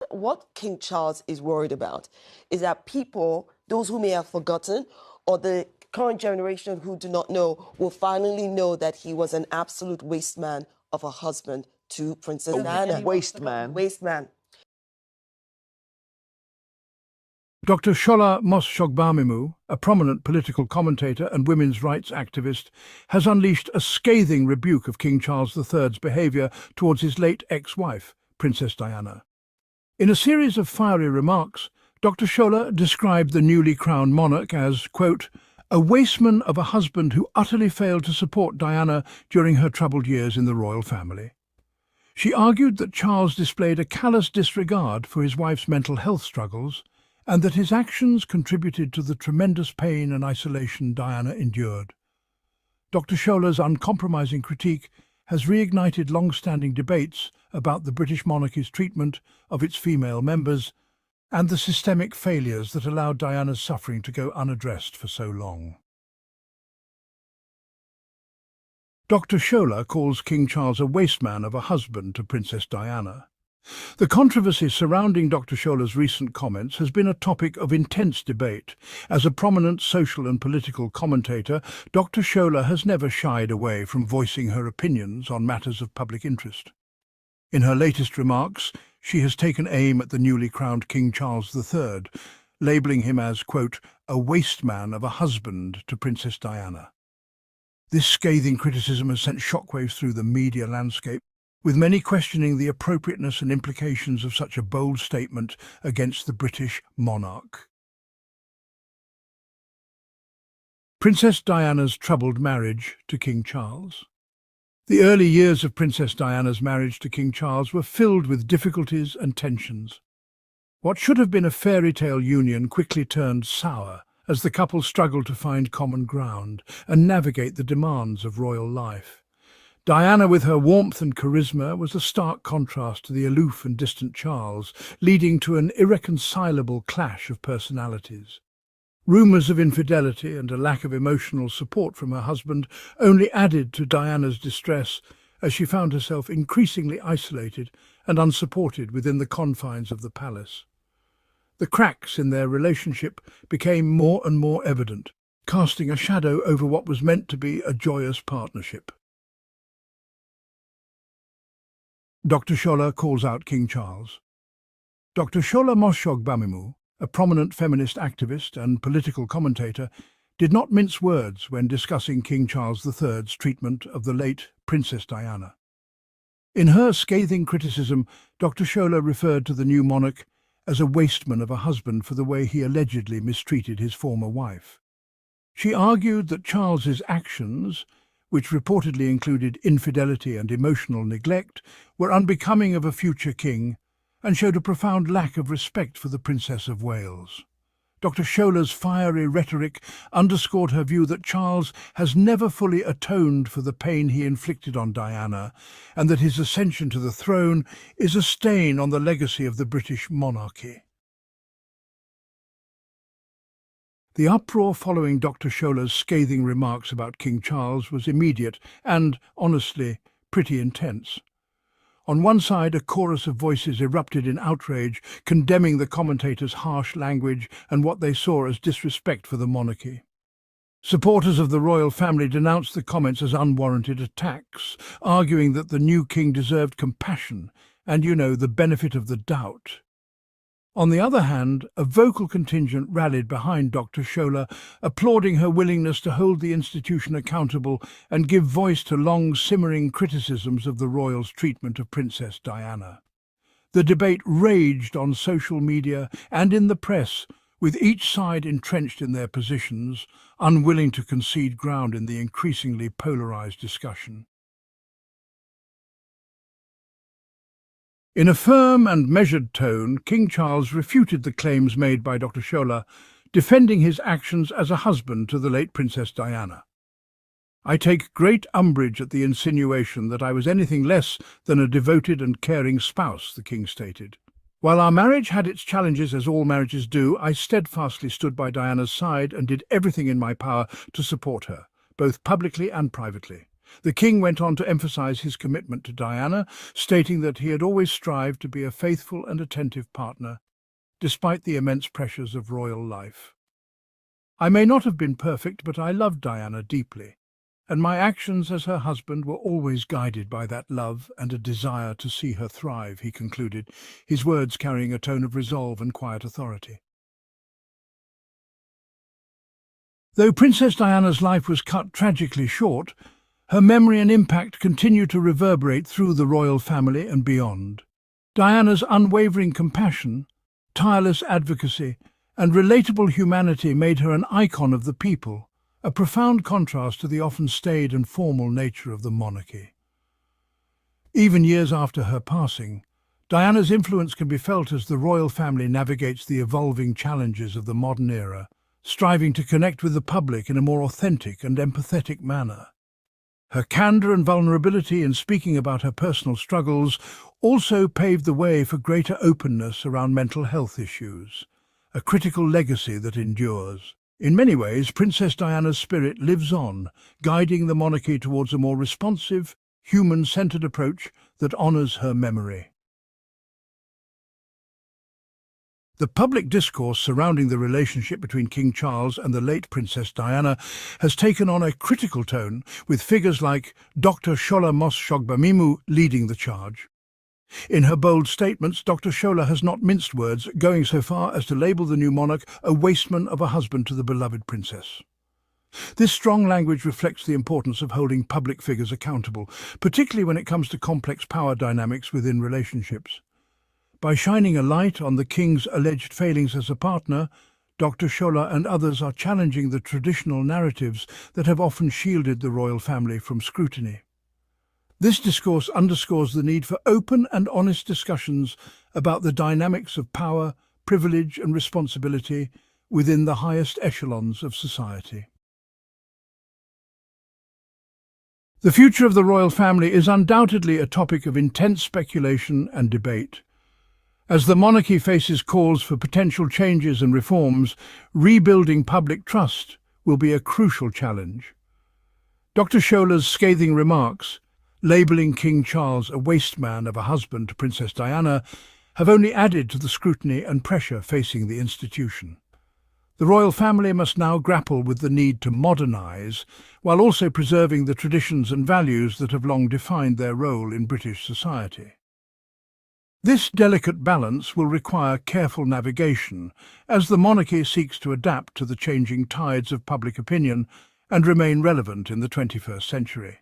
what King Charles is worried about is that people, those who may have forgotten, or the current generation who do not know, will finally know that he was an absolute waste man of a husband to Princess Diana. Wasteman. Wasteman. Dr. Shola Mos-Shogbamimu, a prominent political commentator and women's rights activist, has unleashed a scathing rebuke of King Charles III's behaviour towards his late ex-wife, Princess Diana. In a series of fiery remarks, Dr. Shola described the newly crowned monarch as, quote, a wasteman of a husband who utterly failed to support Diana during her troubled years in the royal family. She argued that Charles displayed a callous disregard for his wife's mental health struggles, and that his actions contributed to the tremendous pain and isolation Diana endured. Dr. Shola's uncompromising critique has reignited long-standing debates about the British monarchy's treatment of its female members and the systemic failures that allowed Diana's suffering to go unaddressed for so long. Dr. Shola calls King Charles a wasteman of a husband to Princess Diana. The controversy surrounding Dr. Shola's recent comments has been a topic of intense debate. As a prominent social and political commentator, Dr. Shola has never shied away from voicing her opinions on matters of public interest. In her latest remarks, she has taken aim at the newly crowned King Charles III, labelling him as, quote, a wasteman of a husband to Princess Diana. This scathing criticism has sent shockwaves through the media landscape, with many questioning the appropriateness and implications of such a bold statement against the British monarch. Princess Diana's troubled marriage to King Charles. The early years of Princess Diana's marriage to King Charles were filled with difficulties and tensions. What should have been a fairy tale union quickly turned sour as the couple struggled to find common ground and navigate the demands of royal life. Diana, with her warmth and charisma, was a stark contrast to the aloof and distant Charles, leading to an irreconcilable clash of personalities. Rumours of infidelity and a lack of emotional support from her husband only added to Diana's distress as she found herself increasingly isolated and unsupported within the confines of the palace. The cracks in their relationship became more and more evident, casting a shadow over what was meant to be a joyous partnership. Dr. Shola calls out King Charles. Dr. Shola Mos-Shogbamimu, a prominent feminist activist and political commentator, did not mince words when discussing King Charles III's treatment of the late Princess Diana. In her scathing criticism, Dr. Shola referred to the new monarch as a wasteman of a husband for the way he allegedly mistreated his former wife. She argued that Charles's actions, which reportedly included infidelity and emotional neglect, were unbecoming of a future king and showed a profound lack of respect for the Princess of Wales. Dr. Shola's fiery rhetoric underscored her view that Charles has never fully atoned for the pain he inflicted on Diana, and that his ascension to the throne is a stain on the legacy of the British monarchy. The uproar following Dr. Shola's scathing remarks about King Charles was immediate and, honestly, pretty intense. On one side, a chorus of voices erupted in outrage, condemning the commentator's harsh language and what they saw as disrespect for the monarchy. Supporters of the royal family denounced the comments as unwarranted attacks, arguing that the new king deserved compassion and, the benefit of the doubt. On the other hand, a vocal contingent rallied behind Dr. Shola, applauding her willingness to hold the institution accountable and give voice to long-simmering criticisms of the royals' treatment of Princess Diana. The debate raged on social media and in the press, with each side entrenched in their positions, unwilling to concede ground in the increasingly polarized discussion. In a firm and measured tone, King Charles refuted the claims made by Dr. Shola, defending his actions as a husband to the late Princess Diana. "I take great umbrage at the insinuation that I was anything less than a devoted and caring spouse," the king stated. "While our marriage had its challenges, as all marriages do, I steadfastly stood by Diana's side and did everything in my power to support her, both publicly and privately. The king went on to emphasize his commitment to Diana, stating that he had always strived to be a faithful and attentive partner, despite the immense pressures of royal life. "I may not have been perfect, but I loved Diana deeply, and my actions as her husband were always guided by that love and a desire to see her thrive," he concluded, his words carrying a tone of resolve and quiet authority. Though Princess Diana's life was cut tragically short, her memory and impact continue to reverberate through the royal family and beyond. Diana's unwavering compassion, tireless advocacy, and relatable humanity made her an icon of the people, a profound contrast to the often staid and formal nature of the monarchy. Even years after her passing, Diana's influence can be felt as the royal family navigates the evolving challenges of the modern era, striving to connect with the public in a more authentic and empathetic manner. Her candor and vulnerability in speaking about her personal struggles also paved the way for greater openness around mental health issues, a critical legacy that endures. In many ways, Princess Diana's spirit lives on, guiding the monarchy towards a more responsive, human-centered approach that honors her memory. The public discourse surrounding the relationship between King Charles and the late Princess Diana has taken on a critical tone, with figures like Dr. Shola Mos-Shogbamimu leading the charge. In her bold statements, Dr. Shola has not minced words, going so far as to label the new monarch a wasteman of a husband to the beloved princess. This strong language reflects the importance of holding public figures accountable, particularly when it comes to complex power dynamics within relationships. By shining a light on the king's alleged failings as a partner, Dr. Shola and others are challenging the traditional narratives that have often shielded the royal family from scrutiny. This discourse underscores the need for open and honest discussions about the dynamics of power, privilege and responsibility within the highest echelons of society. The future of the royal family is undoubtedly a topic of intense speculation and debate. As the monarchy faces calls for potential changes and reforms, rebuilding public trust will be a crucial challenge. Dr. Shola's scathing remarks, labelling King Charles a wasteman of a husband to Princess Diana, have only added to the scrutiny and pressure facing the institution. The royal family must now grapple with the need to modernise, while also preserving the traditions and values that have long defined their role in British society. This delicate balance will require careful navigation as the monarchy seeks to adapt to the changing tides of public opinion and remain relevant in the 21st century.